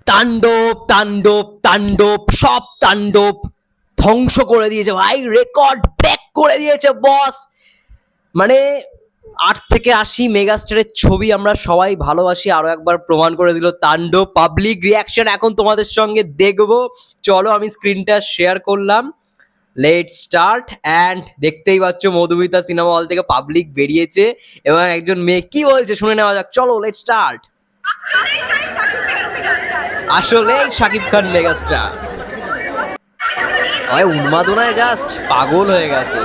তাণ্ডব তাণ্ডব তাণ্ডব, সব তাণ্ডব ধ্বংস করে দিয়েছে ভাই, রেকর্ড ব্রেক করে দিয়েছে বস। মানে 8 থেকে 80 মেগাস্টারের ছবি আমরা সবাই ভালোবাসি, আরো একবার প্রমাণ করে দিল তাণ্ডব। পাবলিক রিয়াকশন এখন তোমাদের সঙ্গে দেখবো। চলো আমি স্ক্রিনটা শেয়ার করলাম, লেট স্টার্ট। অ্যান্ড দেখতেই পাচ্ছ মধুমিতা সিনেমা হল থেকে পাবলিক বেরিয়েছে এবং একজন মেয়ে কি বলছে শুনে নেওয়া যাক। চলো লেট স্টার্ট। আসলেই শাকিব খান মেগাস্টার। ওই উন্মাদনায় জাস্ট পাগল হয়ে গেছে।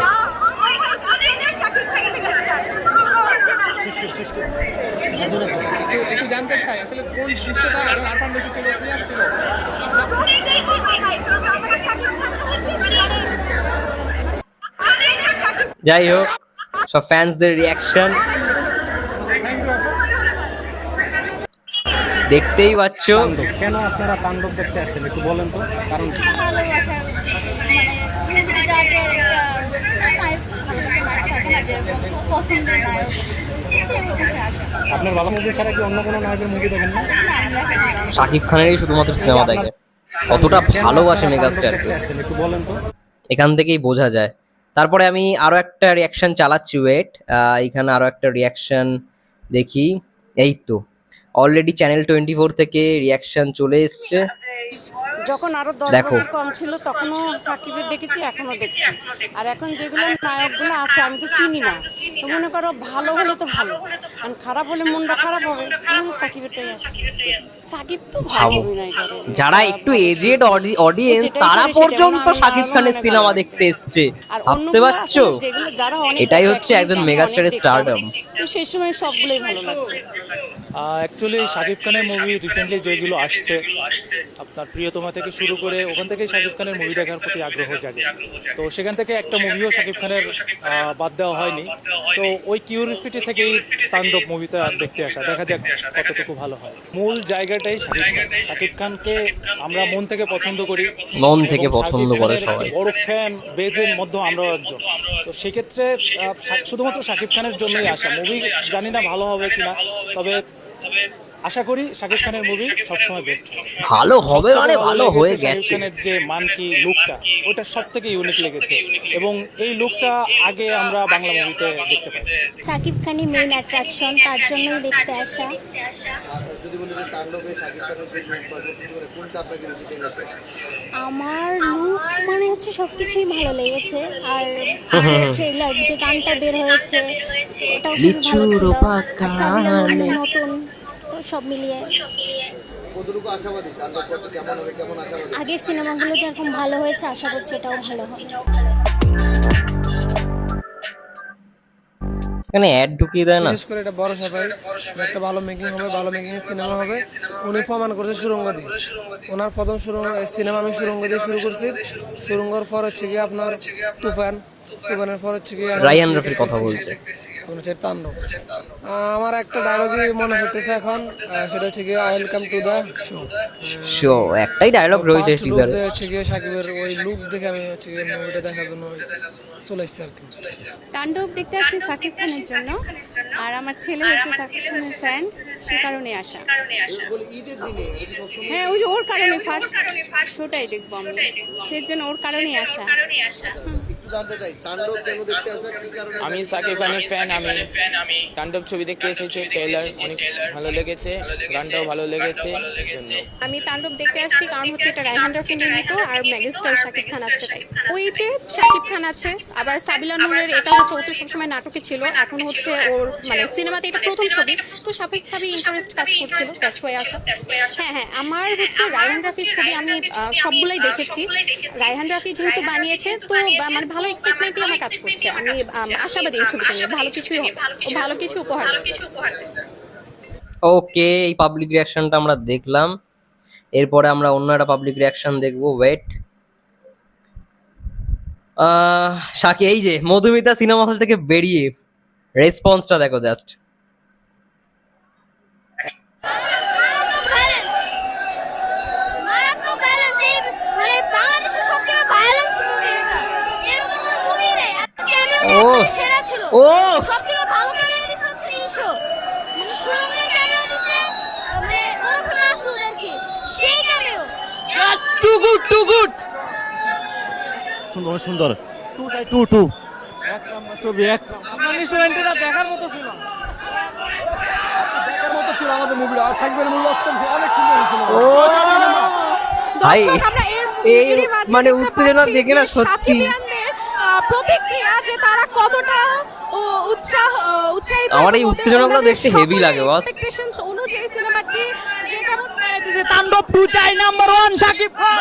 একটু জানতে চাই আসলে কোন দৃশ্যটা আরফান বেশি ছিল, ক্লিয়ার ছিল? যাই হোক, সব ফ্যান্সদের রিয়াকশন দেখতেই পাচ্ছ। তাণ্ডব কেন আপনারা তাণ্ডব দেখতে আসছেন একটু বলেন তো, কারণ কি? আপনার বাবা মুভি ছাড়া কি অন্য কোনো নায়কের মুভি দেখেন না? শাকিব খানেরই শুধুমাত্র সিনেমা দেখে, কতটা ভালোবাসে মেগাস্টারকে একটু বলেন তো। এখান থেকেই বোঝা যায়। তারপরে আমি আরো একটা রিয়াকশন চালাচ্ছি, ওয়েট। এখানে আরো একটা রিয়াকশন দেখি। এই তো অলরেডি চ্যানেল 24 থেকে রিয়াকশন চলে এসছে। যখন আরো 10 দেখো। বছর কম ছিল তখনও সাকিবের দেখেছি, এখনো দেখছি। আর এখন যেগুলো নায়কগুলো আছে আমি তো চিনি না, তো মনে করো ভালো হলে তো ভালো, আর খারাপ হলে মনটা খারাপ হবে। আমি সাকিবেরটাই আছে। সাকিব তো ভালো ভাবো, অভিনয় করে। যারা একটু এজেড অডিয়েন্স যেটাই তারা করে সেটা পর্যন্ত আমার শাকিব খানের অনেক সিনেমা ভালো দেখতে এসছে, আর ভাবতে অন্যগুলো পারছো? আসলে যেগুলো যারা অনেক এটাই দেখে, হচ্ছে একজন actually আমি মেগাস্টারের অনেক স্টারডম। দেখতাম। তো সেই সময় সবগুলোই ভালো লাগতো। অ্যাকচুয়ালি শাকিব খানের মুভি রিসেন্টলি যেগুলো আসছে, আপনার প্রিয়তমা থেকে শুরু করে ওখান থেকেই শাকিব খানের মুভি দেখার প্রতি আগ্রহ জাগে। তো সেখান থেকে একটা মুভিও শাকিব খানের বাদ দেওয়া হয়নি। তো ওই কিউরিয়াসিটি থেকেই তাণ্ডব মুভিটা দেখতে আসা, দেখা যাক কতটুকু ভালো হয়। মূল জায়গাটাই শাকিব খান। শাকিব খানকে আমরা মন থেকে পছন্দ করি, মন থেকে এবং পছন্দ শাকিব করে খানের সবাই। বড় ফ্যান, বেজের মধ্যে আমরাও একজন। তো সেক্ষেত্রে শুধুমাত্র শাকিব খানের জন্যই আসা। মুভি জানি না ভালো হবে কিনা, তবে আশা করি শাকিব খানের মুভি সবসময় বেস্ট হবে। ভালো হবে মানে ভালো হয়ে শাকিব গেছে। খানের যে মানকি লুকটা, ওটা সব থেকে ইউনিক লেগেছে, এবং এই লুকটা আগে আমরা বাংলা মুভিতে দেখতে পাই। সাকিব খানই মেইন অ্যাট্রাকশন, তার জন্যই দেখতে আসা। আমার লুক মানে হচ্ছে সবকিছুই ভালো লেগেছে, আর ট্রেলার যে গানটা বের হয়েছে ওটাও খুবই ভালো লিচুর ছিল। পাকানে। নতুন, তো সব মিলিয়ে আগের সিনেমাগুলো যেরকম ভালো হয়েছে আশা করছি এটাও ভালো হবে। এখানে অ্যাড ঢুকিয়ে দেয় না। বিশেষ করে এটা বড় সবাই, একটা ভালো মেকিং হবে, ভালো মেকিং সিনেমা হবে। উনি প্রমাণ করছে সুরঙ্গ দিয়ে। ওনার প্রথম সিনেমা আমি সুরঙ্গ দিয়ে শুরু করছি। সুরঙ্গর পর হচ্ছে গিয়ে আপনার তুফান, তুফানের পর হচ্ছে গিয়ে রায়হান রফির কথা বলছে। হচ্ছে তাণ্ডব। আমার একটা ডায়লগই মনে পড়তেছে এখন, সেটা হচ্ছে গিয়ে welcome to the show. Show, একটাই ডায়লগ রয়েছে টিজারে। হচ্ছে গিয়ে সাকিবের ওই লুক দেখে আমি হচ্ছে গিয়ে মুভিটা দেখার জন্য চলে এসেছি আর কি। তাণ্ডব দেখতে আসছি সাকিব খানের জন্য, আর আমার ছেলে হচ্ছে সাকিব খানের ফ্যান, সে কারণে আসা। হ্যাঁ, ওই যে ওর কারণে ফার্স্ট শোটাই দেখবো আমি, সেজন্য ওর কারণেই আসা। আমি সাকিব খানের ফ্যান। আমি তাণ্ডব ছবি দেখতে এসেছি, ট্রেলার অনেক ভালো লেগেছে, গানটাও ভালো লেগেছে। আমি তাণ্ডব দেখতে আসছি কারণ হচ্ছে এটা রায়হান রফি নির্মিত, আর মেগাস্টার শাকিব খান আছে তাই। ওই যে শাকিব খান আছে, আবার সাবিলা নূরের এটা হচ্ছে, ও তো সবসময় নাটকে ছিল, এখন হচ্ছে ওর মানে সিনেমাতে এটা প্রথম ছবি, তো স্বাভাবিকভাবেই ইন্টারেস্ট কাজ করছিল, দ্যাটস ওয়াই আসা। হ্যাঁ হ্যাঁ, আমার হচ্ছে রায়হান রাফির ছবি আমি সবগুলাই দেখেছি। রায়হান রাফি যেহেতু বানিয়েছে, তো মানে ভালো এক্সাইটমেন্টই আমার কাজ করছে। আমি আশাবাদী এই ছবিটা নিয়ে ভালো কিছুই হবে, ও ভালো কিছু উপহার দেবে। ওকে, এই পাবলিক রিয়াকশনটা আমরা দেখলাম। এরপরে আমরা অন্য একটা পাবলিক রিয়াকশন দেখবো, ওয়েট। শাকি, এই যে মধুমিতা সিনেমা হল থেকে বেরিয়ে রেসপন্সটা দেখো জাস্ট। ও ও সবথেকে ভালো ক্যামেরা দিচ্ছে দৃশ্য, মানে সুরঙ্গের ক্যামেরা দিচ্ছে, মানে ওরকম মাসুদ আর কি, সেই টু গুড টু গুড। সুন্দর সুন্দর, টু চাই, টু টু এক নাম্বার ছবি, এক আপনার নিশ্চয় এন্ট্রিটা দেখার মতো ছিল। দেখার মতো ছিল আমাদের মুভিটা। আর সাকিবের মুভি অত্যন্ত অনেক সুন্দর হয়েছিল। ও ভাই দর্শক, আমরা এই এরই মাঝে মানে দেখতে উত্তেজনা পাচ্ছি দেখে না যে সত্যি সাকিবিয়ানদের, প্রতিক্রিয়া যে তারা কতটা উৎসাহিত। আমার এই এবং উত্তেজনাগুলো ওনাদের দেখতে হেভি সকলের লাগে বস। expectations অনুযায়ী সিনেমাটি যে কেমন যে তাণ্ডব 2 চাই নাম্বার 1 শাকিব খান।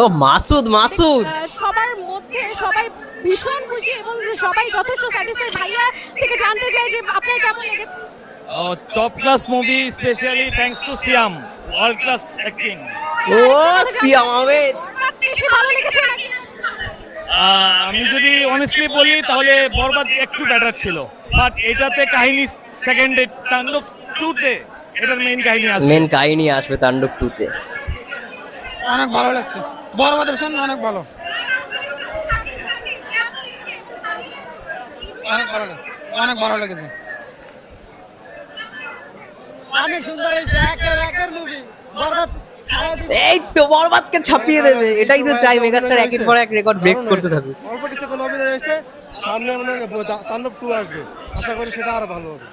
ও মাসুদ মাসুদ সবার মধ্যে সবাই ভীষণ খুশি এবং সবাই যথেষ্ট স্যাটিসফাই। ভাইয়া থেকে জানতে চাই যে আপনার কেমন লেগেছে। Top class movie, specially thanks to Siam, world class acting. ও সিয়াম আহমেদ। বরবাদ বেশি ভালো লেগেছে নাকি? আমি যদি অনেস্টলি বলি তাহলে বরবাদ একটু বেটার ছিল, বাট এটাতে কাহিনী সেকেন্ডে তাণ্ডব 2-তে এটার মেইন কাহিনী আসবে। মেন কাহিনী আসবে তাণ্ডব 2 তে। অনেক ভালো লাগছে, বরবাদের সঙ্গে অনেক ভালো, অনেক ভালো লেগেছে। অনেক সুন্দর হয়েছে, একের মুভি বরবাদ। এই তো বরবাদকে ছাপিয়ে দেবে, এটাই তো চাই মেগাস্টার একের পর এক রেকর্ড ব্রেক করতে থাকুক। অল্প কিছু কোনো অভিনয় রয়েছে, সামনে মনে হয় তাণ্ডব 2 আসবে, আশা করি সেটা আরো ভালো হবে।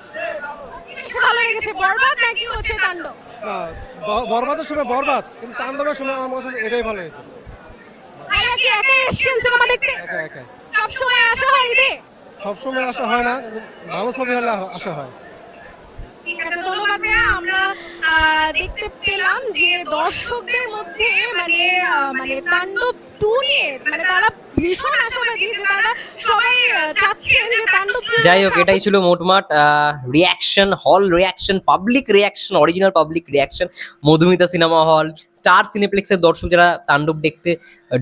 বেশি ভালো লেগেছে বরবাদ নাকি হচ্ছে তাণ্ডব? বরবাদের সময় বরবাদ, কিন্তু তাণ্ডবের সময় আমার কাছে এটাই ভালো হয়েছে। ভাইয়া কি একা এসেছেন সিনেমা দেখতে? একা একা সব সময় আসা হয় ঈদে? সবসময় আসা হয় না, কিন্তু ভালো ছবি হলে আসা হয়। ঠিক আছে, ধন্যবাদ ভাইয়া। আমরা দেখতে পেলাম যে দর্শকদের মধ্যে মানে তাণ্ডব 2 নিয়ে মানে তারা ভীষণ আশাবাদী, যে তারা সবাই চাচ্ছেন যে তাণ্ডব 2 যাই হোক, এটাই ছিল মোটমাট reaction, hall reaction, public reaction, original public reaction. Madhumita cinema hall, star সিনেপ্লেক্সের দর্শক যারা তাণ্ডব দেখতে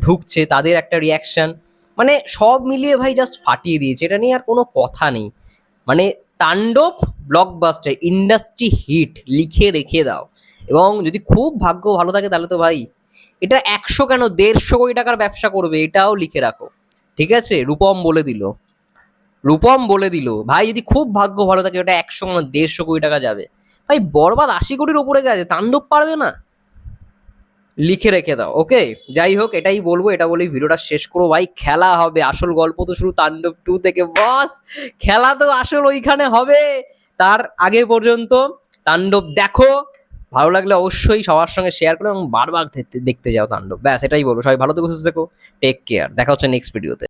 ঢুকছে তাদের একটা রিয়াকশন, মানে সব মিলিয়ে ভাই জাস্ট ফাটিয়ে দিয়েছে। এটা নিয়ে আর কোনো কথা নেই। মানে তাণ্ডব ব্লকবাস্টার, ইন্ডাস্ট্রি হিট লিখে রেখে দাও। এবং যদি খুব ভাগ্য ভালো থাকে তাহলে তো ভাই এটা 100 কেন 150 কোটি টাকার ব্যবসা করবে, এটাও লিখে রাখো। ঠিক আছে, রূপম বলে দিল ভাই, যদি খুব ভাগ্য ভালো থাকে ওটা 100 কেন 150 কোটি টাকা যাবে। ভাই বরবাদ 80 কোটির উপরে গেছে, তাণ্ডব পারবে না? লিখে রেখে দাও। ওকে, যাই হোক, এটাই বলবো, এটা বলেই ভিডিওটা শেষ করো ভাই। খেলা হবে, আসল গল্প তো শুরু তাণ্ডব 2 থেকে বস। খেলা তো আসল ওইখানে হবে। তার আগে পর্যন্ত তাণ্ডব দেখো, ভালো লাগলে অবশ্যই সবার সঙ্গে শেয়ার করো এবং বারবার দেখতে যাও তাণ্ডব। ব্যাস এটাই বলবো। সবাই ভালো থেকো, সুস্থ থেকো, টেক কেয়ার। দেখা হচ্ছে নেক্সট ভিডিওতে।